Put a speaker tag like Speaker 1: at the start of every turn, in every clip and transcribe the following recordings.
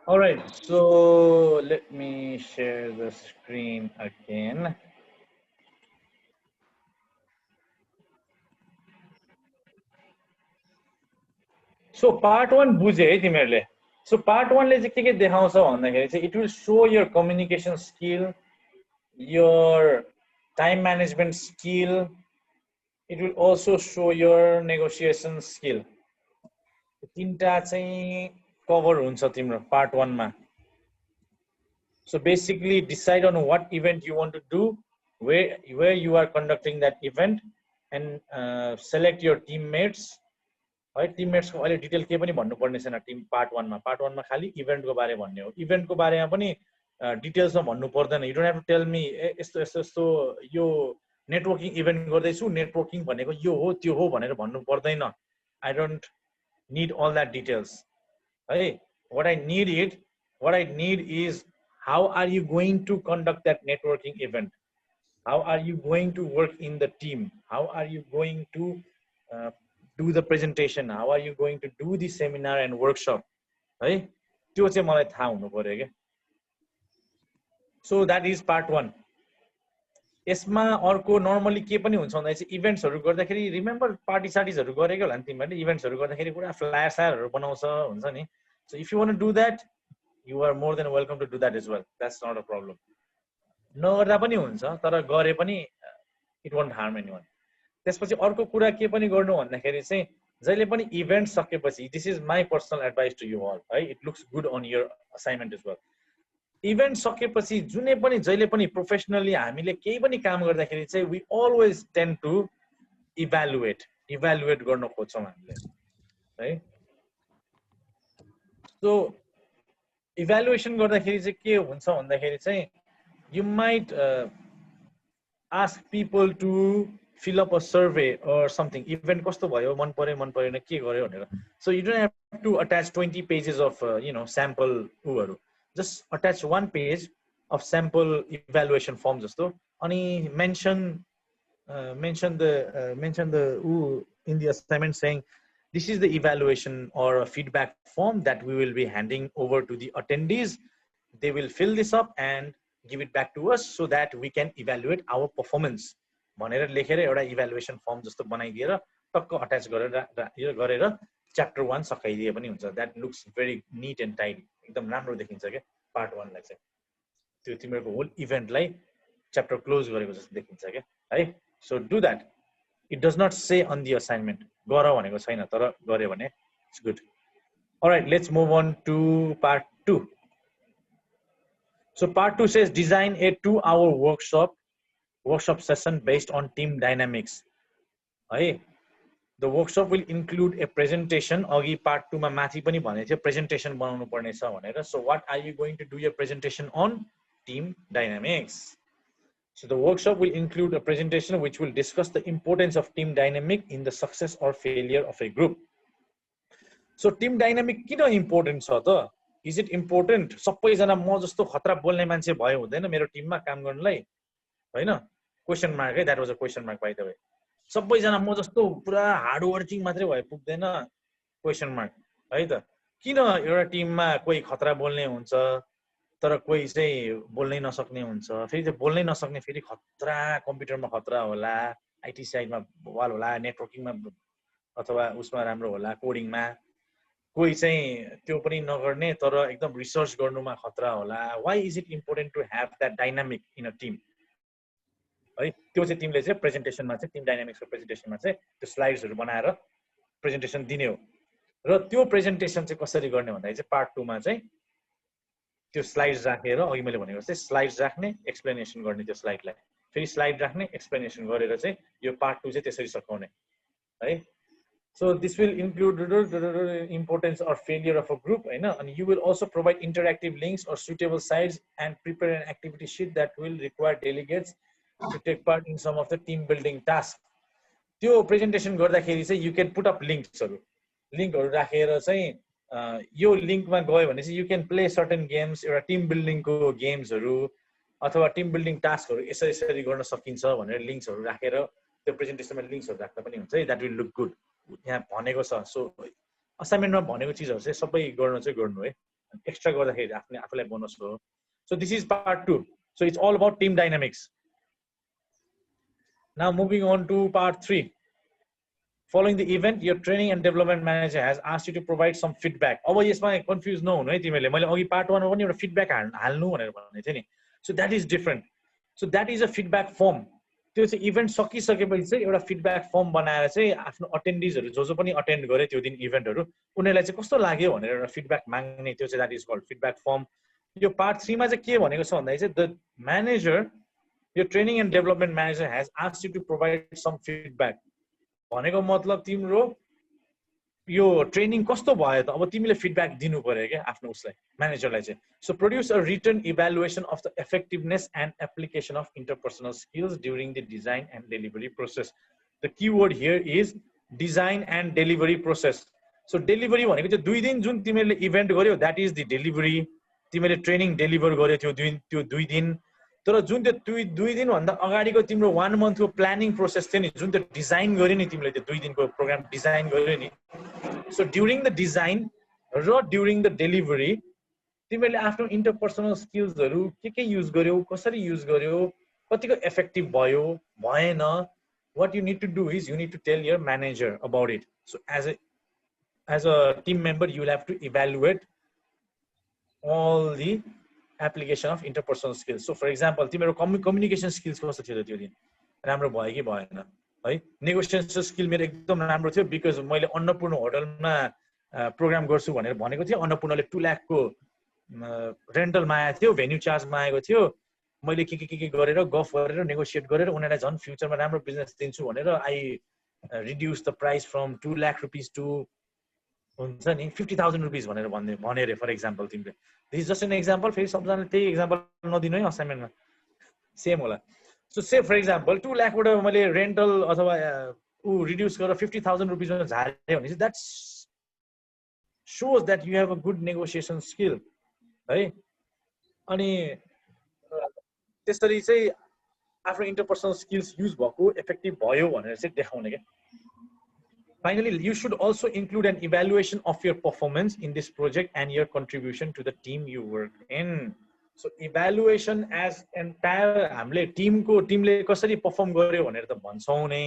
Speaker 1: All right, so let me share the screen again. So part 1 बुझे है तिमीहरुले. So part 1 ले चाहिँ के देखाउँछ भन्दाखेरि चाहिँ it will show your communication skill, your time management skill. It will also show your negotiation skill. तीनटा चाहिँ कभर हुन्छ तिम्रो part 1 मा. So basically decide on what event you want to do, where you are conducting that event, and select your teammates. है teammates को अहिले detail के पनि भन्नु पर्ने छैन टिम पार्ट 1 मा. पार्ट 1 मा खाली इभेन्ट को बारे भन्ने हो. इभेन्ट को बारेमा पनि डिटेल्स मा भन्नु पर्दैन. You don't have to tell me यस्तो यस्तो यस्तो यो नेटवर्किङ इभेन्ट गर्दै छु, नेटवर्किङ भनेको यो हो त्यो हो भनेर भन्नु पर्दैन. I don't need all that details. है what I need is how are you going to conduct that networking event? How are you going to work in the team? How are you going to do the presentation? How are you going to do the seminar and workshop? है त्यो चाहिँ मलाई थाहा हुनु पर्यो के. So that is part 1. यसमा अर्को नर्मली के पनि हुन्छ भन्दा चाहिँ इभेन्ट्सहरु गर्दाखेरि रिमेम्बर पार्टी सार्टीजहरु गरेको होला नि तिमीहरुले. इभेन्ट्सहरु गर्दाखेरि पुरा फ्लायर सायरहरु बनाउँछ हुन्छ नि. So if you want to do that, you are more than welcome to do that as well. That's not a problem. नगर्दा पनि हुन्छ तर गरे पनि it won't harm anyone. त्यसपछि अर्को कुरा के पनि गर्नु भन्दाखेरि चाहिँ जहिले पनि इभेन्ट सकेपछि, this is my personal advice to you all, है, it looks good on your assignment as well. Event सकेपछि जुनै पनि जहिले पनि प्रोफेसनली हामीले केही पनि काम गर्दाखेरि चाहिँ we always tend to evaluate गर्न खोज्छौं हामीले, है. So evaluation गर्दाखेरि चाहिँ के हुन्छ भन्दाखेरि चाहिँ you might ask people to fill up a survey or something. Event कस्तो भयो, मन पर्यो परेन के गर्यो भनेर. So you don't have to attach 20 pages of sample उहरु. Just attach 1 page of sample evaluation form जस्तो अनि mention the in the assignment saying this is the evaluation or a feedback form that we will be handing over to the attendees. They will fill this up and give it back to us so that we can evaluate our performance. भनेर लेखेर एउटा evaluation form जस्तो बनाइदिएर टक्क attach गरेर chapter 1 सकाइदिए पनि हुन्छ. That looks very neat and tidy. एकदम राम्रो देखिन्छ के पार्ट 1 लाई चाहिँ. त्यो तिम्रो होल इभेन्टलाई च्याप्टर क्लोज गरेको जस्तो देखिन्छ के, है. So do that. It does not say on the assignment गर भनेको छैन तर गरे भने it's good. Alright, let's move on to part 2. So part 2 says design a 2-hour workshop session based on team dynamics. The workshop will include a presentation. Agi part 2 ma mathi pani bhane थियो presentation बनाउनु पर्ने छ भनेर. So what are you going to do your presentation on? Team dynamics. So the workshop will include a presentation which will discuss the importance of team dynamic in the success or failure of a group. So team dynamic किन important छ त? Is it important? सबैजना म जस्तो खतरा बोल्ने मान्छे भयो हुँदैन मेरो टिममा काम गर्नलाई, हैन? क्वेशन मार्क है. That was a question mark by the way. सबैजना म जस्तो पुरा हार्ड वर्किङ मात्रै भए पुग्दैन, क्वेशन मार्क है त. किन एउटा टिममा कोही खतरा बोल्ने हुन्छ तर कोही चाहिँ बोल्नै नसक्ने हुन्छ. फेरि त्यो बोल्नै नसक्ने फेरि खतरा कम्प्युटरमा खतरा होला, आईटी साइडमा बवाल होला, नेटवर्किङमा अथवा उसमा राम्रो होला, कोडिङमा. कोही चाहिँ त्यो पनि नगर्ने तर एकदम रिसर्च गर्नुमा खतरा होला. Why is it important to have that dynamic in a team, है. त्यो चाहिँ तिमीले चाहिँ प्रेजेन्टेसनमा चाहिँ टिम डायनामिक्सको प्रेजेन्टेसनमा चाहिँ त्यो स्लाइड्सहरु बनाएर प्रेजेन्टेसन दिने हो. र त्यो प्रेजेन्टेसन चाहिँ कसरी गर्ने भन्दाखेरि चाहिँ पार्ट 2 मा चाहिँ त्यो स्लाइड्स राखेर अघि मैले भनेको चाहिँ स्लाइड्स राख्ने, एक्सप्लेनेसन गर्ने, त्यो स्लाइडलाई फेरि स्लाइड राख्ने, एक्सप्लेनेसन गरेर चाहिँ यो पार्ट 2 चाहिँ त्यसरी सकाउने, है. So this will include importance or failure of a group, and you will also provide interactive links or suitable sites and prepare an activity sheet that will require delegates to take part in some of the team building tasks. त्यो presentation गर्दाखेरि चाहिँ you can put up linksहरु राखेर चाहिँ यो लिंकमा गयो भने चाहिँ you can play certain games, एउटा team building को गेम्सहरु अथवा team building टास्कहरु यसरी गर्न सकिन्छ भनेर लिंक्सहरु राखेर त्यो प्रेजेन्टेसनमा लिंक्सहरु राख्दा पनि हुन्छ. that will look good. यहाँ भनेको छ सो असाइनमेन्टमा भनेको चिजहरु चाहिँ सबै गर्नु है एक्स्ट्रा गर्दाखेरि आफूलाई बोनस हो so this is part 2 so it's all about team dynamics now moving on to part 3 following the event your training and development manager has asked you to provide some feedback अब यसमा confuse नहुनु है तिमीले मैले अघि part 1 मा पनि एउटा फिडब्याक हाल्नु भनेर भनेको थिए नि so that is different so that is a feedback form त्यो चाहिँ इभेन्ट सकिसकेपछि चाहिँ एउटा फिडब्याक फर्म बनाएर चाहिँ आफ्नो अटेन्डिजहरु जो पनि अटेन्ड गरे त्यो दिन इभेन्टहरु उनीहरुलाई चाहिँ कस्तो लाग्यो भनेर एउटा फिडब्याक माग्ने त्यो चाहिँ that is called feedback form यो पार्ट 3 मा चाहिँ के भनेको छ भन्दा चाहिँ the manager your training and development manager has asked you to provide some feedback भनेको मतलब तिम्रो यो ट्रेनिङ कस्तो भयो त अब तिमीले फिडब्याक दिनु पर्यो के आफ्नो उसलाई म्यानेजरलाई चाहिँ so produce a return evaluation of the effectiveness and application of interpersonal skills during the design and delivery process the keyword here is design and delivery process so delivery भनेको चाहिँ 2 दिन जुन तिमीले इभेन्ट गर्यो दैट इज द डेलिभरी तिमीले training deliver गर्यो त्यो 2 दिन तर जुन त्यो 2 दिन भन्दा अगाडिको तिम्रो 1 मन्थको प्लानिङ प्रोसेस थियो नि जुन त्यो डिजाइन गर्यो नि तिमीले त्यो 2 दिनको प्रोग्राम डिजाइन गर्यो नि सो ड्युरिङ द डिजाइन र ड्युरिङ द डेलिभरी तिमीले आफ्नो इन्टरपर्सनल स्किल्सहरु के युज गर्यो कसरी युज गर्यो कतिको इफेक्टिभ भयो भएन what you need to do is you need to tell your manager about it so as a team member you will have to evaluate all the application of interpersonal skills so for example तिम्रो communication skills कस्तो थियो त्यो दिन राम्रो भयो कि भएन है नेगोसिएसन स्किल मेरो एकदम राम्रो थियो बिकज मैले अन्नपूर्ण होटलमा प्रोग्राम गर्छु भनेर भनेको थिएँ अन्नपूर्णले 2 लाख को रेन्टल माया थियो भेन्यू चार्ज मागेको थियो मैले के गरेर गफ गरेर नेगोसिएट गरेर उनीहरुलाई झन् फ्युचरमा राम्रो बिजनेस दिन्छु भनेर I reduce the price from 2 lakh rupees to हुन्छ नि 50,000 रुपीस भनेर भने रे फर एक्जाम्पल तिमीले दिस जस्ट एन एक्जाम्पल फेरि सबजनाले त्यही एक्जाम्पल नदिनु है असाइनमेन्टमा सेम होला so say for example 2 lakh बाट मैले रेन्टल अथवा रिड्युस गरेर 50,000 रुपीसमा झारे भने that shows that you have a good negotiation skill है अनि त्यसरी चाहिँ आफ्नो इन्टरपर्सनल स्किल्स युज भएको इफेक्टिभ भयो भनेर चाहिँ देखाउने के Finally, you should also include an evaluation of your performance in this project and your contribution to the team you work in. So, evaluation as entire हामीले टिमले कसरी परफर्म गर्यो भनेर त भन्छौ नै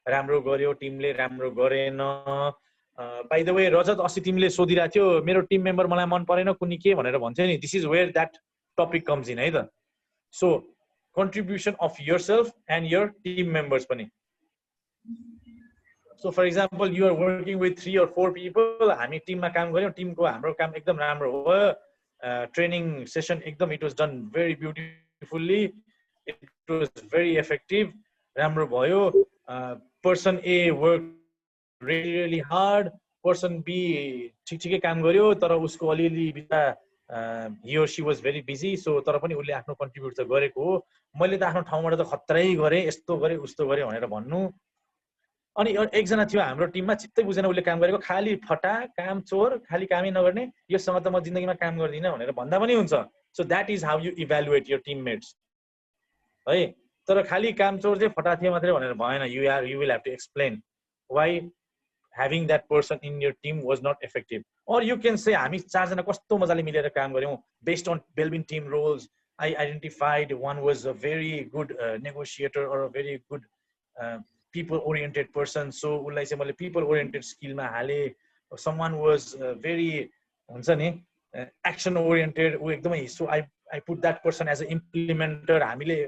Speaker 1: राम्रो गर्यो टिमले राम्रो गरेन बाइ द वे रजत अस्ति तिमीले सोधिरा थियो मेरो टिम मेम्बर मलाई मन परेन कुनी के भनेर भन्थ्यो नि this is where that topic comes in है त so contribution of yourself and your team members पनि So for example, you are working with 3 or 4 people. हामी टिममा काम गर्यौं टिमको हाम्रो काम एकदम राम्रो हो ट्रेनिङ सेसन एकदम it was done very beautifully. It was very effective. राम्रो भयो person A worked really hard. Person B ठिकै काम गर्यो तर उसको अलिअलि बिता he or she was very busy. So तर पनि उले आफ्नो कन्ट्रिब्युट त गरेको हो मैले त आफ्नो ठाउँबाट त खतरै गरे यस्तो गरे उस्तो गरे भनेर भन्नु अनि एकजना थियो हाम्रो टिममा चित्तै बुझेन उले काम गरेको खाली फटा काम चोर खाली कामै नगर्ने योसँग त म जिन्दगीमा काम गर्दिन भनेर भन्दा पनि हुन्छ so that is how you evaluate your teammates है तर खाली काम चोर चाहिँ फटा थियो मात्रै भनेर भएन you will have to explain why having that person in your team was not effective or you can say हामी 4 जना कस्तो मजाले मिलेर काम गर्यौं based on building team roles I identified one was a very good negotiator or a very good people oriented person so ulai चाहिँ मैले people oriented skill मा हाले someone was very हुन्छ नि action oriented उ एकदमै so I put that person as an implementer हामीले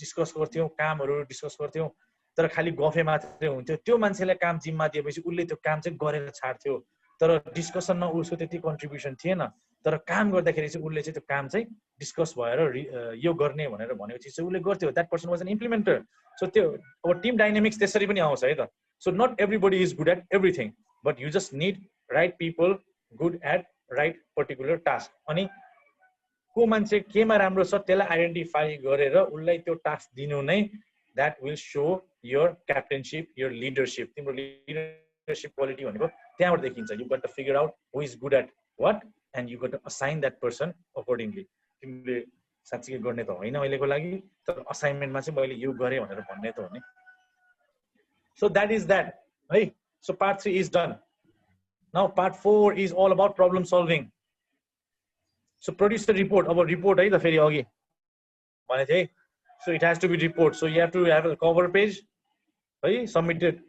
Speaker 1: discuss गर्थ्यौं कामहरु discuss गर्थ्यौं तर खाली गफे मात्रै हुन्थ्यो त्यो मान्छेलाई काम जिम्मा दिएपछि उले त्यो काम चाहिँ गरेर छाड्थ्यो तर डिस्कसनमा उसको त्यति कन्ट्रिब्युसन थिएन तर काम गर्दाखेरि चाहिँ उले चाहिँ त्यो काम चाहिँ डिस्कस भएर यो गर्ने भनेर भनेपछि चाहिँ उले गर्थ्यो that person was an implementer so त्यो अब टिम डायनामिक्स त्यसरी पनि आउँछ है त so not everybody is good at everything but you just need right people good at right particular task अनि को मान्छे केमा राम्रो छ त्यसलाई आइडेन्टिफाई गरेर उलाई त्यो टास्क दिनु नै that will show your captainship your leadership तिम्रो leadership quality भनेको त्यहाँबाट देखिन्छ you got to figure out who is good at what and you got to assign that person accordingly तिमीले साच्चै गर्ने त होइन अहिलेको लागि तर असाइनमेन्टमा चाहिँ मैले यो गरे भनेर भन्ने त हो नि so that is that है So part 3 is done. Now part 4 is all about problem solving. So produce the report. About report है त फेरि अघि भने थिए. So it has to be report. So you have to have a cover page, है, submitted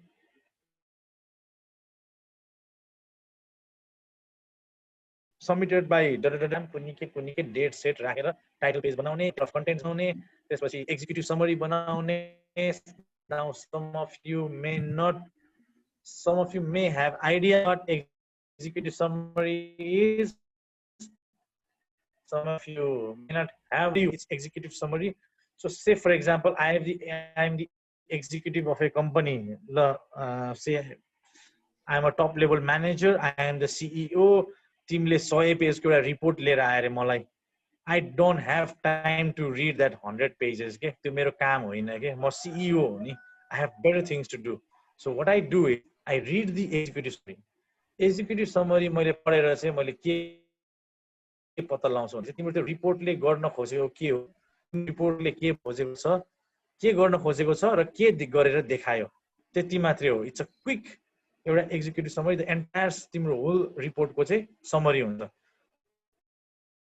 Speaker 1: by कुनै के date set राखेर टाइटल पेज बनाउने, of contents बनाउने, त्यसपछि executive summary बनाउने. Now some of you may have idea what executive summary is. Some of you may not have its executive summary. So say for example, I am the executive of a company. Say I am a top level manager. I am the CEO. Tiमीले 100 page को report लिएर आएर मलाई, I don't have time to read that 100 pages के, त्यो मेरो काम होइन के, म CEO हो नि, I have better things to do. So what I do is I read the executive summary. Executive summary मैले पढेर चाहिँ मैले के पत्ता लगाउँछु भने तिम्रो त्यो रिपोर्टले गर्न खोजेको के हो, रिपोर्टले के खोजेको छ, के गर्न खोजेको छ र के गरेर देखायो, त्यति मात्रै हो. इट्स अ क्विक एउटा एक्जिक्युटिभ समरी. द एन्टायर तिम्रो होल रिपोर्टको चाहिँ समरी हुन्छ.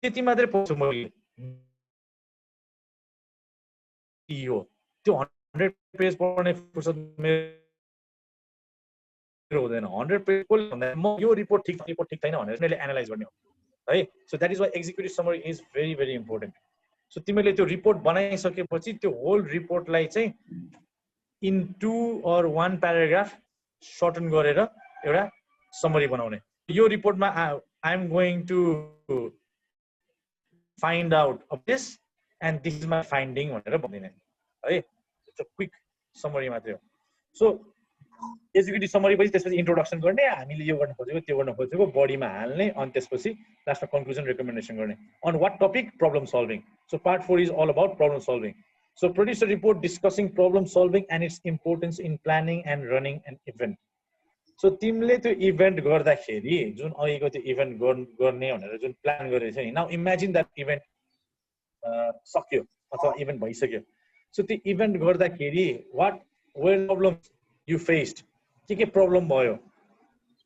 Speaker 1: त्यति मात्रै पढ्छु मैले. त्यो 100 पेज पढ्ने फुर्सद मेरो हुँदैन. 100 पेज पढ्दा म यो रिपोर्ट ठिक छैन भनेर मैले एनालाइज गर्ने हो है. So that is why executive summary is very very important. So तिमीले त्यो रिपोर्ट बनाइसकेपछि त्यो होल रिपोर्टलाई चाहिँ इन 2 or 1 प्याराग्राफ सर्टन गरेर एउटा समरी बनाउने. यो रिपोर्टमा I am going to find out of this and this is my finding भनेर भन्दिने है. इट्स अ क्विक समरी मात्रै हो. सो एक्जिक्युटिभ समरी पछि त्यसपछि इन्ट्रोडक्सन गर्ने, हामीले यो गर्न खोजेको त्यो गर्न खोजेको बडीमा हाल्ने, अनि त्यसपछि लास्टमा कन्क्लुजन रेकमेन्डेसन गर्ने. On what topic? Problem solving. So part 4 is all about problem solving. So produce a report discussing problem solving and its importance in planning and running an event. So तिमीले त्यो event गर्दाखेरि जुन अघिको त्यो event गर्ने भनेर जुन plan गरेको छ नि, नाउ इमेजिन द्याट इभेन्ट सक्यो अथवा इभेन्ट भइसक्यो. सो त्यो इभेन्ट गर्दाखेरि what were problem you faced, के प्रब्लम भयो,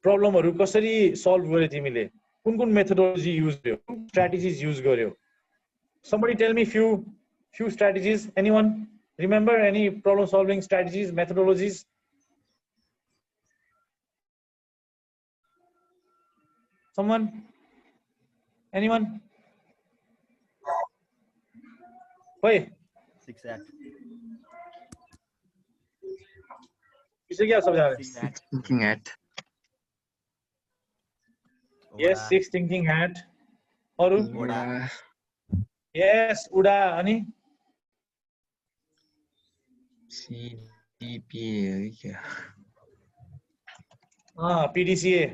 Speaker 1: प्रब्लमहरू कसरी सल्भ गर्यो, तिमीले कुन कुन मेथोडोलोजी युज गर्यो, कुन स्ट्राटेजिज युज गर्यो. Somebody tell me few strategies. Anyone remember any problem solving strategies, methodologies? Someone? Anyone? Why?
Speaker 2: 6 act.
Speaker 1: किसे क्या समझा रहे?
Speaker 3: Six thinking hat.
Speaker 1: Yes, 6 thinking hat. और
Speaker 3: Uda.
Speaker 1: yes, उडा अनि
Speaker 3: CDPA क्या?
Speaker 1: PDCA.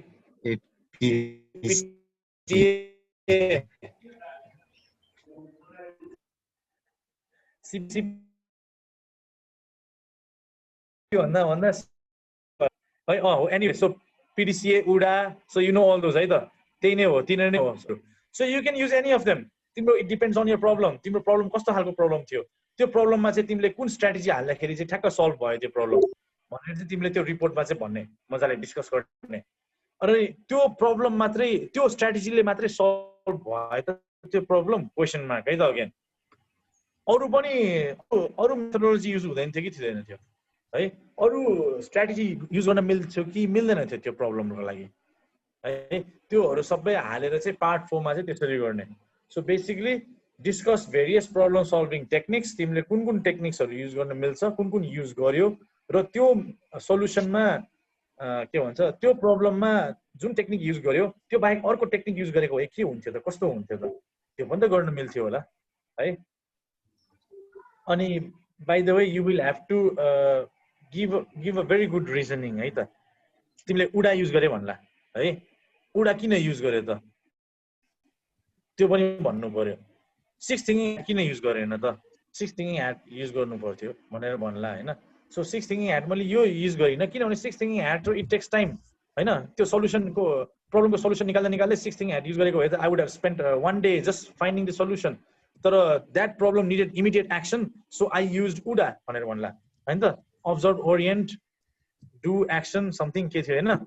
Speaker 1: PDCA. CPC. Anyway, so PDCA, UDA, so you know all those, either. So you can use any of them. It depends on your problem. Your problem कस्तो खालको problem थियो, त्यो प्रब्लममा चाहिँ तिमीले कुन स्ट्र्याटेजी हाल्दाखेरि चाहिँ ठ्याक्क सल्भ भयो त्यो प्रब्लम भनेर चाहिँ तिमीले त्यो रिपोर्टमा चाहिँ भन्ने, मजाले डिस्कस गर्ने. अनि त्यो प्रब्लम मात्रै, त्यो स्ट्र्याटेजीले मात्रै सल्भ भयो त त्यो प्रब्लम, क्वेसन मार्क है त. अगेन अरु पनि अरु मेथोडोलोजी युज हुँदैन थियो कि थिएन थियो है, अरु स्ट्र्याटेजी युज गर्न मिल्थ्यो कि मिल्दैन थियो त्यो प्रब्लमको लागि है. त्योहरू सबै हालेर चाहिँ पार्ट 4 मा चाहिँ त्यसरी गर्ने. So basically discuss various problem solving techniques. तिमीले कुन कुन टेक्निक्सहरू युज गर्न मिल्छ, कुन कुन युज गर्यो, र त्यो सल्युसनमा के भन्छ, त्यो प्रब्लममा जुन टेक्निक युज गर्यो त्यो बाहेक अर्को टेक्निक युज गरेको भए के हुन्थ्यो त, कस्तो हुन्थ्यो त, त्यो पनि त गर्न मिल्थ्यो होला है. अनि by the way you will have to give a very good reasoning है त. तिमीले उडा युज गरे भन्ला है, उडा किन युज गर्यो त त्यो पनि भन्नु पर्यो. 6 थिङ्किङ किन युज गरेन त, 6 थिङ्किङ ह्याट युज गर्नु पर्थ्यो भनेर भन्ला हैन. सो 6 थिङ्किङ ह्याट मैले यो युज गरिन किनभने 6 थिङ्किङ ह्याट इट टेक्स टाइम हैन. त्यो सल्युसनको प्रब्लमको सल्युसन निकाल्दै 6 थिङ्किङ ह्याट युज गरेको भए त I would have spent 1 day just finding the solution. तर that problem needed immediate action, so I used OODA भनेर भन्ला हैन त. Observe, orient, do action something के थियो हैन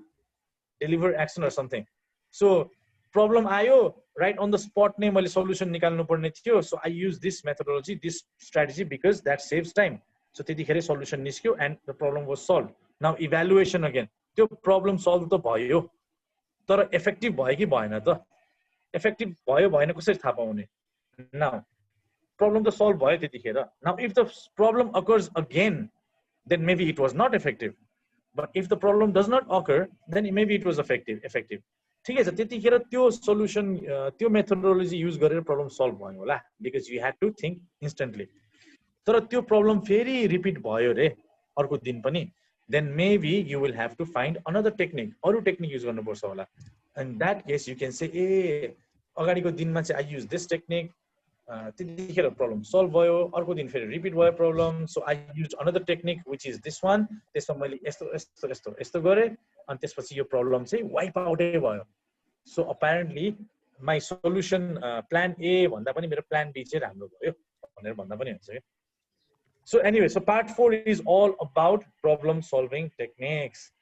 Speaker 1: deliver action or something. So problem आयो right on the spot नै मैले solution निकाल्नु पर्ने थियो. So I use this methodology, this strategy because that saves time. So त्यतिखेर solution निस्क्यो and the problem was solved. Now evaluation again. त्यो problem solve त भयो तर effective भयो कि भएन त? Effective भयो भएन कसरी थाहा पाउने? Now problem त solve भयो त्यतिखेर. Now if the problem occurs again, then maybe it was not effective. But if the problem does not occur, then maybe it was effective. ठीक है त्यतिखेर त्यो solution त्यो methodology use गरेर problem solve भयो होला because you had to think instantly. तर त्यो problem फेरि repeat भयो रे अर्को दिन पनि, then maybe you will have to find another technique. अरु technique use गर्नुपर्छ होला. In that case you can say ए अगाडिको दिनमा चाहिँ I use this technique, त्यतिखेर problem solve भयो, अर्को दिन फेरि repeat भयो problem, so I used another technique which is this one. त्यसमा मैले यस्तो गरे अनि त्यसपछि यो problem चाहिँ wipe out भयो. So apparently my solution plan A भन्दा पनि मेरो plan B चाहिँ राम्रो भयो भनेर भन्दा पनि हुन्छ के. So anyway, so part 4 is all about problem solving techniques.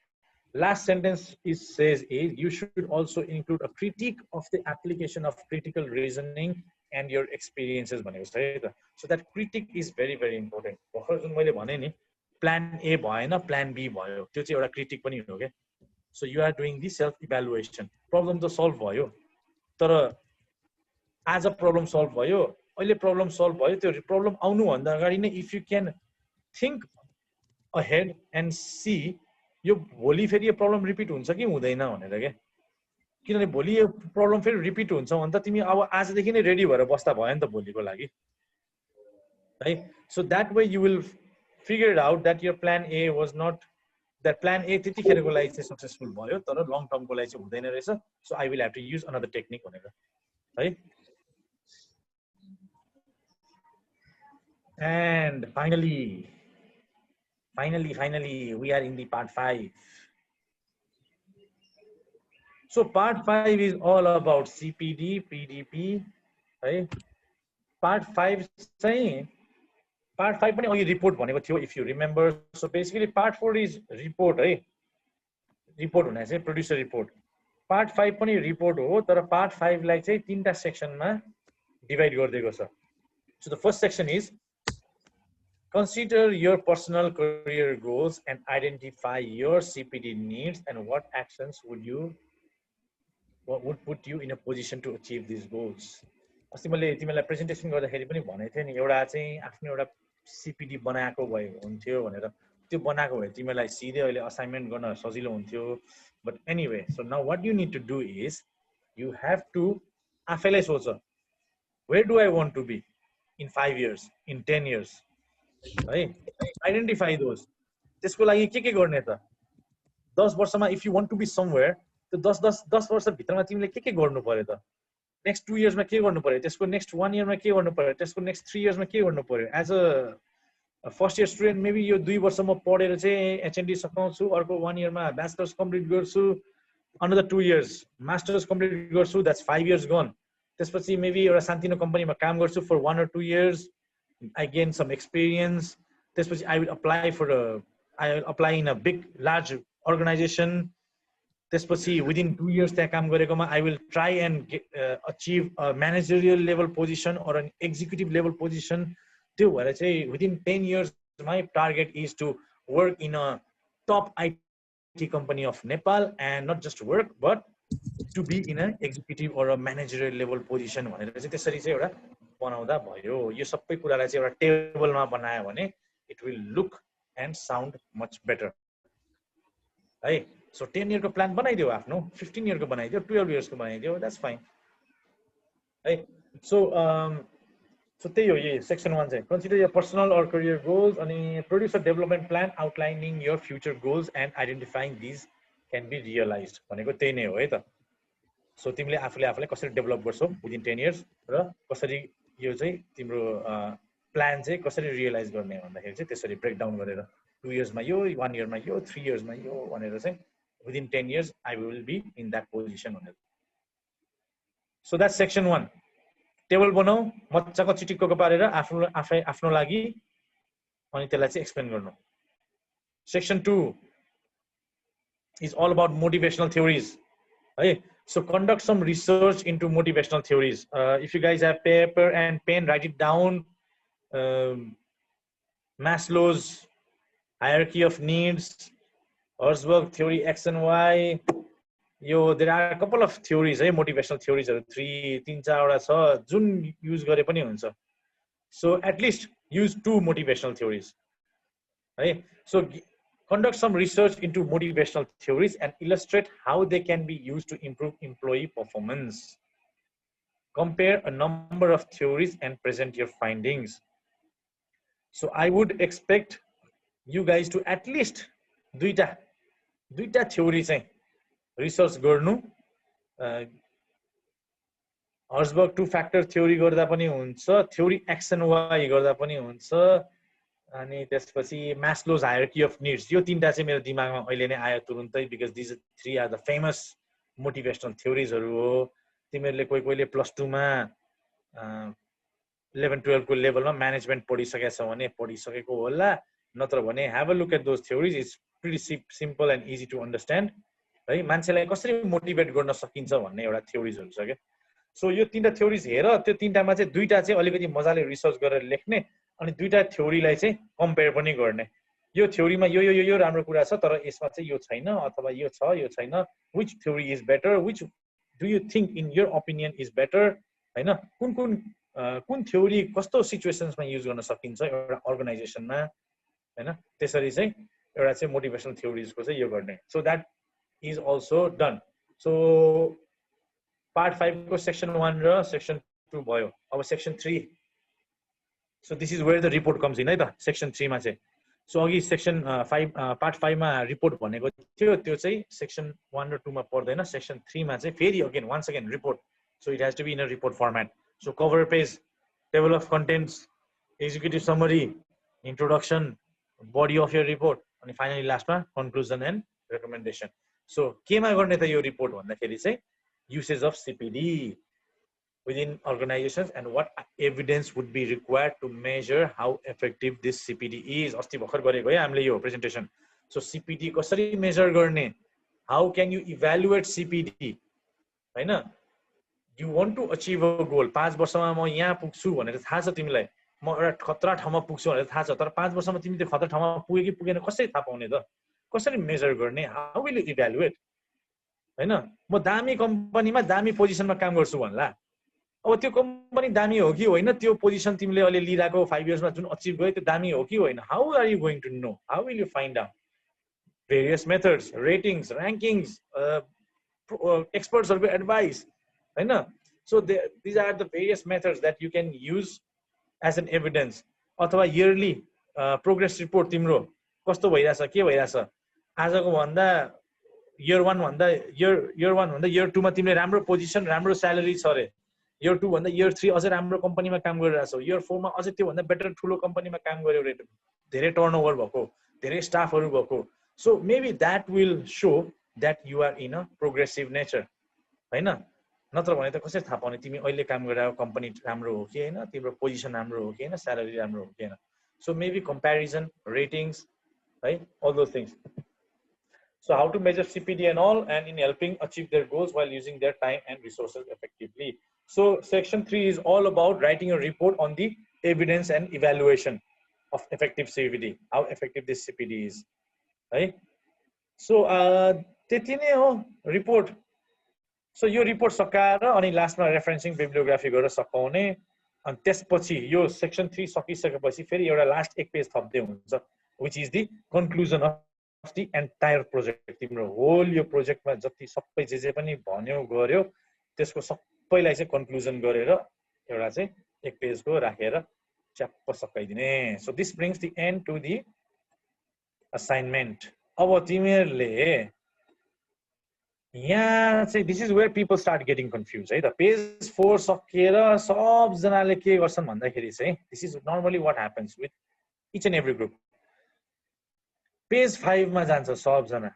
Speaker 1: Last sentence says you should also include a critique of the application of critical reasoning and your experiences भनेको छ है त. So that critique is very very important. भर्खर जुन मैले भने नि plan A भएन plan B भयो, त्यो चाहिँ एउटा critique पनि हो के. So you are doing the self evaluation. Problem त solve भयो तर as a problem solve भयो, अहिले problem solve भयो, त्यो problem आउनु भन्दा अगाडि नै if you can think ahead and see यो भोलि फेरि यो problem repeat हुन्छ कि हुँदैन भनेर के. किनभने भोलि यो problem फेरि repeat हुन्छ भने त तिमी अब आजदेखि नै ready भएर बस्दा भयो नि त भोलिको लागि है. So that way you will figure it out that your plan A was not, that plan A त्यतिखेरको लागि चाहिँ successful भयो तर long term को लागि चाहिँ हुँदैन रहेछ. So I will have to use another technique भनेर है. And finally we are in the part 5. So part 5 is all about CPD, PDP, right? Part 5 चाहिँ part 5 पनि अघि report भनेको थियो if you remember. So basically part 4 is report है. Report हुने चाहिँ producer report. Part 5 पनि report हो तर part 5 लाई चाहिँ तीनटा section मा divide गरिदिएको छ. So the first section is consider your personal career goals and identify your CPD needs and what actions would put you in a position to achieve these goals. अस्ति मैले तिमीलाई presentation गर्दाखेरि पनि भनेको थिएँ नि एउटा चाहिँ आफ्नो एउटा CPD बनाएको भए हुन्थ्यो भनेर. त्यो बनाएको भए तिमीलाई सिधै अहिले असाइनमेन्ट गर्न सजिलो हुन्थ्यो. But anyway, so now what you need to do is you have to आफैलाई सोच where do I want to be in 5 years, in 10 years, right? Identify those. त्यसको लागि के गर्ने त 10 वर्षमा if you want to be somewhere, त्यो 10 वर्ष भित्रमा तिमीले के गर्नु पर्यो त? Next 2 years मा के गर्नु पर्यो, त्यसको next 1 year मा के गर्नु पर्यो, त्यसको next 3 years मा के गर्नु पर्यो. As a first year student maybe यो 2 वर्षमा पढेर चाहिँ HND सकाउँछु, अर्को 1 year मा bachelor's complete गर्छु, another 2 years master's complete गर्छु, that's 5 years gone. त्यसपछि maybe एउटा सान्तिनो कम्पनीमा काम गर्छु for 1 or 2 years, I gain some experience. त्यसपछि I will apply in a big large organization. त्यसपछि within 2 years त्यहाँ काम गरेकोमा I will try and achieve a managerial level position or an executive level position. त्यो भएर चाहिँ within 10 years my target is to work in a top IT company of Nepal, and not just work but to be in an executive or a managerial level position भनेर चाहिँ त्यसरी चाहिँ एउटा बनाउँदा भयो. यो सबै कुरालाई चाहिँ एउटा टेबलमा बनायो भने it will look and sound much better है. So 10 year को plan बनाइदियो आफ्नो, 15 year को बनाइदियो, 12 years को बनाइदियो, that's fine है. So त्यही हो यो section 1 चाहिँ consider your personal or career goals अनि produce a development plan outlining your future goals and identifying these can be realized भनेको त्यही नै हो है त. So तिमीले आफूलाई कसरी डेभलप गर्छौ within 10 years र कसरी यो चाहिँ तिम्रो प्लान चाहिँ कसरी रियलाइज गर्ने भन्दाखेरि चाहिँ त्यसरी ब्रेक डाउन गरेर 2 years मा यो, 1 year मा यो, 3 years मा यो भनेर चाहिँ within 10 years I will be in that position भनेर. So that's section 1. टेबल बनाऊ मज्जाको चिटिक्को पारेर आफ्नो लागि अनि त्यसलाई चाहिँ एक्सप्लेन गर्नु. Section 2, is all about motivational theories. Right? So conduct some research into motivational theories. If you guys have paper and pen, write it down. Maslow's hierarchy of needs, Herzberg theory X and Y. There are a couple of theories, motivational theories, तीन चारवटा छ जुन use गरे पनि हुन्छ. So at least use 2 motivational theories. Right? So conduct some research into motivational theories and illustrate how they can be used to improve employee performance. Compare a number of theories and present your findings. So I would expect you guys to at least दुईटा theory चाहिँ research गर्नु. Herzberg 2-factor theory गर्दा पनि हुन्छ, theory X and Y गर्दा पनि हुन्छ, अनि त्यसपछि Maslow's hierarchy of needs. यो तीनटा चाहिँ मेरो दिमागमा अहिले नै आयो तुरुन्तै, because these 3 are the famous motivational theories हरु हो. तिमीहरुले कोही +2 मा 11-12 को लेभलमा म्यानेजमेन्ट पढिसकेका छौ भने पढिसकेको होला, नत्र भने have a look at those theories. It's pretty simple and easy to understand. है, मान्छेलाई कसरी मोटिभेट गर्न सकिन्छ भन्ने एउटा थ्योरीजहरु छ के. सो यो तीनटा थ्योरीज हेर, त्यो तीनटामा चाहिँ दुईटा चाहिँ अलिकति मजाले रिसर्च गरेर लेख्ने, अनि दुईटा थ्योरीलाई चाहिँ कम्पेयर पनि गर्ने. यो थ्योरीमा यो राम्रो कुरा छ, तर यसमा चाहिँ यो छैन, अथवा यो छ यो छैन. Which theory is better? Which do you think in your opinion is better? हैन, कुन थ्योरी कस्तो सिचुएसन्समा युज गर्न सकिन्छ एउटा अर्गनाइजेसनमा, हैन. त्यसरी चाहिँ एउटा चाहिँ मोटिभेशनल थ्योरीजको चाहिँ यो गर्ने. So that is also done. So part 5 को section 1 र section 2 भयो. अब section 3. So this is where the report comes in, है त, section 3 मा चाहिँ. So अघि section 5 part 5 मा report भनेको थियो, त्यो चाहिँ section 1 र 2 मा पर्दैन. section 3 मा चाहिँ फेरि once again report. So it has to be in a report format. So cover page, table of contents, executive summary, introduction, body of your report, and finally last मा conclusion and recommendation. So केमा गर्ने त यो report भन्दाखेरि चाहिँ usage of CPD within organizations and what evidence would be required to measure how effective this CPD is. अस्ति भर्खर गरेको है हामीले यो presentation. So CPD कसरी measure गर्ने, how can you evaluate CPD, हैन. You want to achieve a goal. 5 वर्षमा म यहाँ पुग्छु भनेर थाहा छ तिमीलाई, म एउटा खतरा ठाउँमा पुग्छु भनेर थाहा छ, तर 5 वर्षमा तिमी त्यो खतरा ठाउँमा पुगे कि पुगेन कसरी थाहा पाउने त, कसरी मेजर गर्ने, how will you evaluate, हैन. म दामी कम्पनीमा दामी पोजिसनमा काम गर्छु भन्ला, अब त्यो कम्पनी दामी हो कि होइन, त्यो पोजिसन तिमीले अहिले लिइराको 5 इयर्समा जुन अचिभ गयो त्यो दामी हो कि होइन, how are you going to know, how will you find out? Various methods, ratings, rankings, expertsहरुको advice, हैन. So these are the various methods that you can use as an evidence. अथवा yearly progress report तिम्रो कस्तो भइराछ, के भइराछ, आजको भन्दा year 1 भन्दा year 2 मा तिमीले राम्रो पोजिसन, राम्रो स्यालेरी छ रे, year 2 भन्दा year 3 अझै राम्रो कम्पनीमा काम गरिरहेछौ, year 4 मा अझै त्यो भन्दा बेटर ठुलो कम्पनीमा काम गर्यौ रे, धेरै टर्नओभर भएको, धेरै स्टाफहरु भएको. So maybe that will show that you are in a progressive nature, हैन. नत्र भने त कसरी थाहा पाउने तिमी अहिले काम गरिरहेको कम्पनी राम्रो हो कि हैन, तिम्रो पोजिसन राम्रो हो कि हैन, स्यालेरी राम्रो हो कि हैन. So maybe comparison, ratings, right, all those things. So how to measure CPD and all, and in helping achieve their goals while using their time and resources effectively. So section 3 is all about writing a report on the evidence and evaluation of effective CPD, how effective this CPD is, right. So त्यति नै हो report. So यो report सकाएर अनि लास्टमा referencing bibliography गरेर सकाउने, अनि त्यसपछि यो section 3 सकिसकेपछि फेरि एउटा लास्ट एक पेज थप्दै हुन्छ, which is the conclusion of the entire project. तिम्रो होल यो प्रोजेक्टमा जति सबै जे पनि भन्यो गर्यो त्यसको सबैलाई चाहिँ कन्क्लुजन गरेर एउटा चाहिँ एक पेजको राखेर च्याप्प सकाइदिने. So this brings the end to the assignment. अब तिमीहरुले यहाँ चाहिँ this is where people start getting confused, है त. पेज 4 सकेर सब जनाले के गर्छन् भन्दाखेरि चाहिँ this is normally what happens with each and every group. Page 5 मा जान्छ सब जना,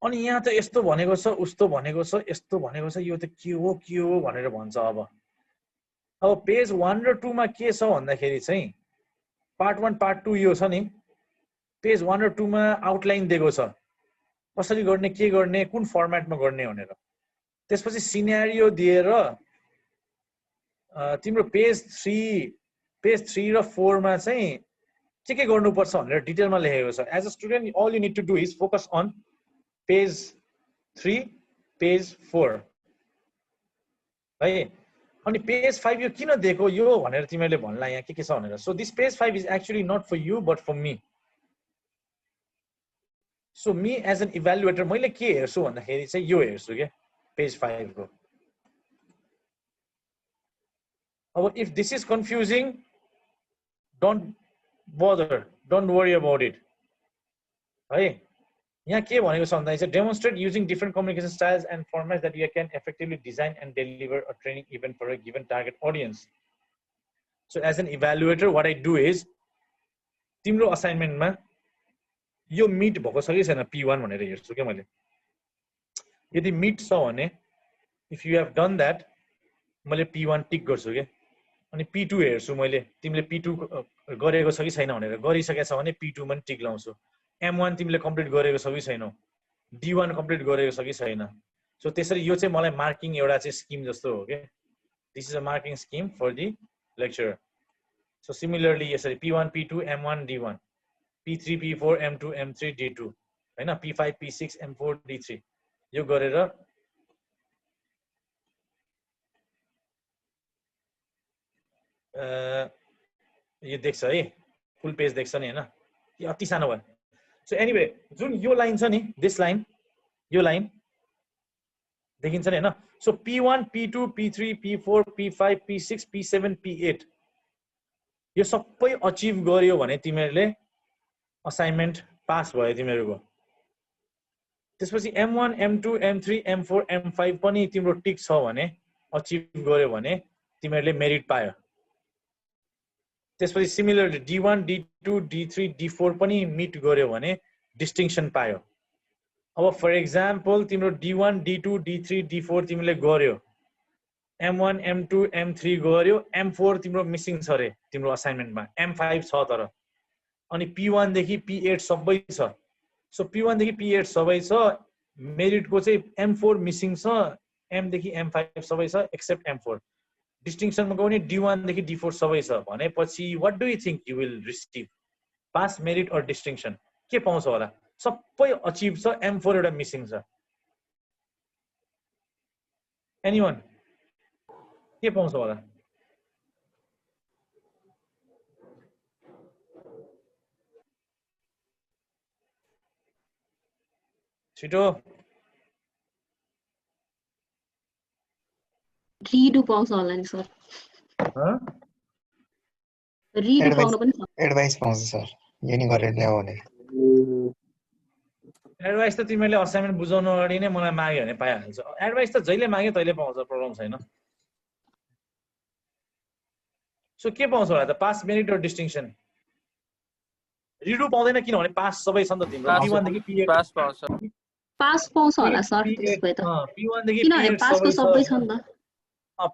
Speaker 1: अनि यहाँ त यस्तो भनेको छ, उस्तो भनेको छ, यस्तो भनेको छ, यो त के हो भनेर भन्छ. अब पेज 1 र 2 मा के छ भन्दाखेरि चाहिँ पार्ट 1 पार्ट 2 यो छ नि, पेज 1 र 2 मा आउटलाइन दिएको छ कसरी गर्ने के गर्ने कुन फर्मेटमा गर्ने भनेर त्यसपछि सिनेरियो दिएर तिम्रो पेज 3 र 4 मा चाहिँ के गर्नुपर्छ भनेर डिटेलमा लेखेको छ as a student all you need to do is focus on page 3 page 4 है अनि पेज 5 यो किन दिएको यो भनेर तिमीले भन्ला यहाँ के छ भनेर so this page 5 is actually not for you but for me so me as an evaluator मैले के हेर्छु भन्दाखेरि चाहिँ यो हेर्छु के पेज 5 को अब if this is confusing don't bother don't worry about it है यहाँ के भनेको छ भन्दा चाहिँ demonstrate using different communication styles and formats that you can effectively design and deliver a training event for a given target audience so as an evaluator what I do is तिम्रो assignment मा यो meet भएको छ कि छैन P1 भनेर हेर्छु के मैले यदि meet छ भने if you have done that मैले P1 टिक गर्छु के अनि P2 हेर्छु मैले तिमीले P2 गरेको छ कि छैन भनेर गरिसकेछ भने P2 मा टिक लाउँछु M1 तिमीले कम्प्लिट गरेको छ कि छैनौ D1 कम्प्लिट गरेको छ कि छैन सो त्यसरी यो चाहिँ मलाई मार्किङ एउटा चाहिँ स्किम जस्तो हो के this is a marking scheme for the lecture so similarly यसरी P1 P2 M1 D1 P3 P4 M2 M3 D2 हैन P5 P6 M4 D3 यो गरेर यो देख्छ है फुल पेज देख्छ नि हैन यो अति सानो भयो सो एनीवे जुन यो लाइन छ नि दिस लाइन यो लाइन देखिन्छ नि हैन so P1 P2 P3 P4 P5 P6 P7 P8 यो सबै अचिभ गर्यो भने तिमीहरुले असाइनमेन्ट पास भयो तिमीहरुको त्यसपछि M1 M2 M3 M4 M5 पनि तिम्रो टिक छ भने अचिभ गर्यो भने तिमीहरुले मेरिट पायो त्यसपछि similarly D1 D2 D3 D4 पनि मिट गर्यो भने डिस्टिंक्सन पायो अब फर एक्जाम्पल तिम्रो D1 D2 D3 D4 तिमीले गर्यो M1 M2 M3 गर्यो M4 तिम्रो मिसिङ छ रे तिम्रो असाइनमेन्टमा M5 छ तर अनि P1 देखि P8 सबै छ सो P1 देखि P8 सबै छ मेरिटको चाहिँ M4 मिसिङ छ M देखि M5 सबै छ एक्सेप्ट M4 डिस्टिंक्सन मा गउने D1 देखि D4 सबै छ भनेपछि what do you think you will receive pass merit or distinction के पाउँछ होला सबै अचिभ छ M4 एउटा मिसिङ छ एनीवन के पाउँछ होला छिटो
Speaker 2: रिडु पाउँछ होला नि सर रिडु पाउन पनि सक्छ
Speaker 3: एडभाइस पाउँछ सर यो नि गरेर ल्याऊ भने
Speaker 1: एडभाइस त तिमीले असाइनमेन्ट बुझाउन अगाडि नै मलाई माग्यो भने पाइहाल्छ एडभाइस त जहिले मागे तैले पाउँछ प्रब्लम छैन सो के पाउँछ होला त पास मेरिट र डिस्टिंक्सन रिडु पाउँदैन किनभने पास सबै छ नि त तिम्रो P1 देखि P8
Speaker 4: पास पाउँछ
Speaker 2: पास पाउँछ होला सर त्यसै त
Speaker 1: P1 देखि
Speaker 2: किनभने
Speaker 1: P8
Speaker 2: पासको सबै छ नि त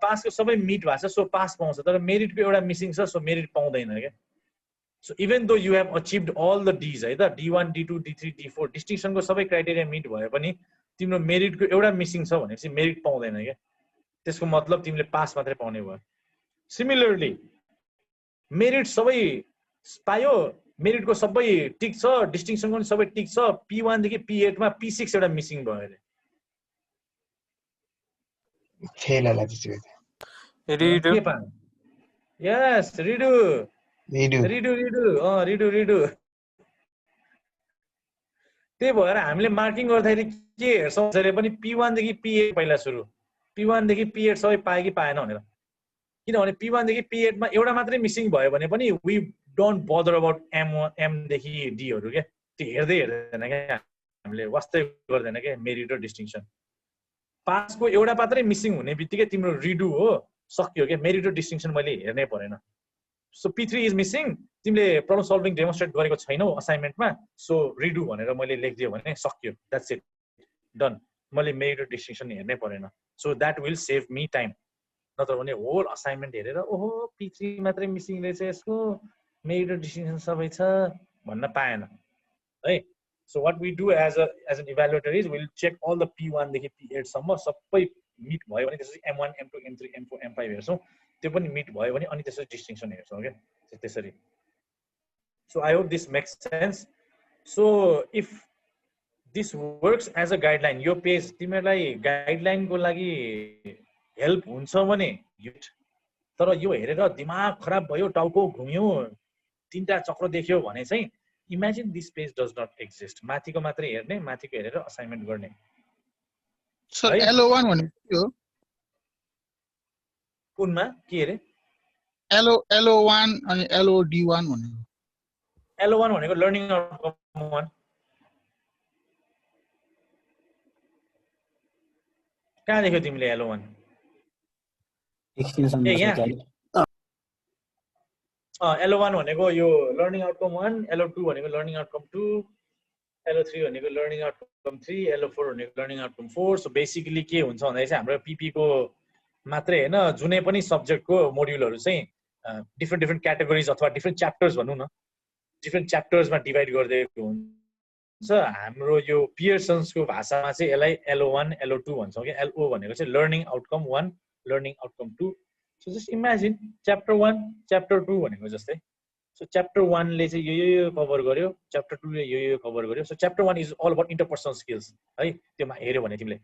Speaker 1: पासको सबै मिट भएको छ सो पास पाउँछ तर मेरिटको एउटा मिसिङ छ सो मेरिट पाउँदैन के so even though you have achieved all the Ds है त D1 D2 D3 D4 डिस्टिंक्सनको सबै क्राइटेरिया मिट भए पनि तिम्रो मेरिटको एउटा मिसिङ छ भनेपछि मेरिट पाउँदैन के त्यसको मतलब तिमीले पास मात्रै पाउने भयो सिमिलरली मेरिट सबै पायो मेरिटको सबै टिक छ डिस्टिंक्सनको पनि सबै टिक छ P1 देखि P8 मा P6 एउटा मिसिङ भयो अरे
Speaker 3: फेल होला त्यसो
Speaker 4: रिडु
Speaker 1: के पाए यस रिडु
Speaker 3: रिडु
Speaker 1: रिडु त्यही भएर हामीले मार्किङ गर्दाखेरि के हेर्छौं जहिले पनि P1 देखि P8 पहिला सुरु P1 देखि P8 सबै पाए कि पाएन भनेर किनभने P1 देखि P8 मा एउटा मात्रै मिसिङ भयो भने पनि वी डोन्ट बदर अबाउट M देखि D हरु के त्यो हेर्दैन के हामीले वास्तै गर्दैन के मेरिट र डिस्टिंक्सन पासको एउटा मात्रै मिसिङ हुने बित्तिकै तिम्रो रिडु हो सक्यो के मेरिट र डिस्टिंक्सन मैले हेर्नै परेन सो P3 इज मिसिङ तिमीले प्रब्लम सल्भिङ डेमोन्स्ट्रेट गरेको छैनौ असाइनमेन्टमा सो रिडु भनेर मैले लेखिदियो भने सक्यो द्याट्स इट डन मैले मेरिट र डिस्टिंक्सन हेर्नै परेन so that will save me time नत्र भने होल असाइनमेन्ट हेरेर ओहो P3 मात्रै मिसिङ रहेछ यसको मेरिट र डिस्टिंक्सन सबै छ भन्न पाएन है so what we do as an evaluator is we'll check all the P1 देखि P8 सम्म सबै मिट भयो भने त्यसपछि M1 M2 M3 M4 M5 हेर्छौं त्यो पनि मिट भयो भने अनि त्यसपछि डिस्टिंक्सन हेर्छौं के त्यसरी so I hope this makes sense so if this works as a guideline यो पेज तिमीलाई गाइडलाइन को लागि हेल्प हुन्छ भने तर यो हेरेर दिमाग खराब भयो टाउको घुम्यो तीनटा चक्र देख्यो भने चाहिँ imagine this page does not exist माथिको मात्रै हेर्ने माथिको हेरेर असाइनमेन्ट गर्ने
Speaker 4: सर L01 भनेको के हो
Speaker 1: कुनमा के रे
Speaker 4: L01 अनि LOD1 भनेको
Speaker 1: L01 भनेको लर्निङ आउटकम 1 कहाँ देख्यौ तिमीले L01
Speaker 5: 16
Speaker 1: ए यहाँ L01 भनेको यो लर्निङ आउटकम 1 L02 भनेको लर्निङ आउटकम 2 L03 भनेको लर्निङ आउटकम 3 L04 भनेको लर्निङ आउटकम 4 सो बेसिकली के हुन्छ भन्दा चाहिँ हाम्रो पीपी को मात्रै हैन जुनै पनि सब्जेक्ट को मोड्युलहरु चाहिँ डिफरेन्ट क्याटेगोरीज अथवा डिफरेन्ट च्याप्टर्स भनौं न डिफरेन्ट च्याप्टर्समा डिवाइड गरिदिएको हुन्छ हाम्रो यो पियर्सन्स को भाषामा चाहिँ यसलाई L01 L02 भन्छौं के LO भनेको चाहिँ learning outcome 1 learning outcome 2 so just imagine chapter 1 chapter 2 भनेको जस्तै so chapter 1 ले चाहिँ यो कभर गर्यो chapter 2 ले यो कभर गर्यो so chapter 1 is all about interpersonal skills है त्यसमा हेर्यो भने तिमीले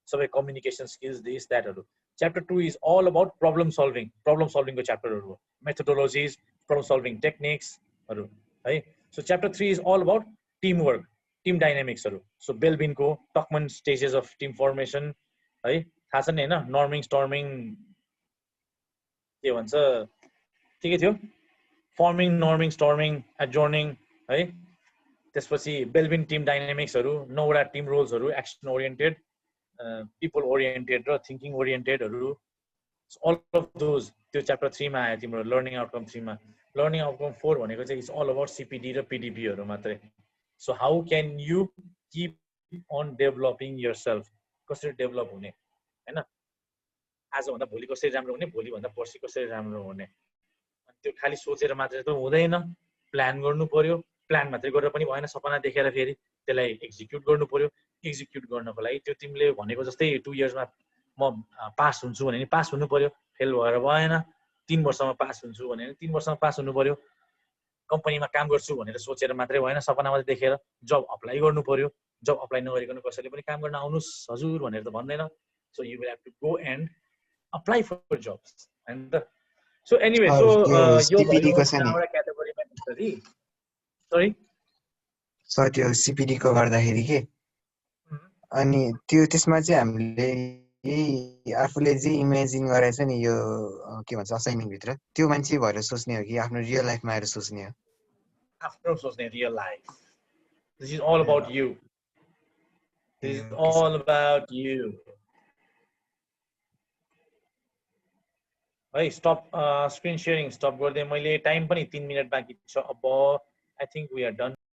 Speaker 1: सबै कम्युनिकेसन स्किल्स दिस दैटहरु chapter 2 is all about problem solving को च्याप्टरहरु हो methodologies problem solving techniques हरु है so chapter 3 is all about teamwork team dynamics हरु so बेल्बिन को टकमन stages of team formation है थाहा छ नि हैन नर्मिङ स्टर्मिङ के भन्छ के थियो फर्मिङ नर्मिङ स्टर्मिङ एडजर्निङ है त्यसपछि बेल्बिन टिम डाइनामिक्सहरु नौवटा टिम रोल्सहरु एक्सन ओरिएन्टेड पीपल ओरिएन्टेड र थिंकिङ ओरिएन्टेडहरु all of those त्यो च्याप्टर 3 मा आयो तिम्रो लर्निङ आउटकम 3 मा लर्निङ आउटकम 4 भनेको चाहिँ इट्स all about CPD र PDP हरु मात्रै so how can you keep on developing yourself कसरी डेभलप हुने हैन आज भन्दा भोलि कसरी राम्रो हुने भोलि भन्दा पर्सि कसरी राम्रो हुने अनि त्यो खाली सोचेर मात्रै त हुँदैन प्लान गर्नु पर्यो प्लान मात्रै गरेर पनि भएन सपना देखेर फेरि त्यसलाई एक्जिक्युट गर्नु पर्यो एक्जिक्युट गर्नको लागि त्यो तिमीले भनेको जस्तै 2 इयर्समा म पास हुन्छु भने नि पास हुनु पर्यो फेल भएर भएन 3 वर्षमा पास हुन्छु भने नि 3 वर्षमा पास हुनु पर्यो कम्पनीमा काम गर्छु भनेर सोचेर मात्रै भएन सपना मात्रै देखेर जब अप्लाई गर्नु पर्यो जब अप्लाई नगरिकन कसैले पनि काम गर्न आउनुस् हजुर भनेर त भन्दैन so you will have to go and apply for jobs and so anyway so यो
Speaker 3: CPD को छ नि
Speaker 1: एउटा क्याटेगोरीमा हिस्ट्री सरी
Speaker 3: सर त्यो CPD को गर्दाखेरि के अनि त्यो त्यसमा चाहिँ हामीले आफूले जे इमेजिन गरेछ नि यो के भन्छ असाइनमेन्ट भित्र त्यो मान्छे भएर सोच्ने हो कि आफ्नो रियल लाइफमा आएर सोच्ने हो
Speaker 1: आफ्नो सोच्ने real life this is all about you this is all about you है स्टप स्क्रिन शेयरिङ स्टप गर्दै मैले टाइम पनि 3 मिनेट बाँकी छ अब I think we are done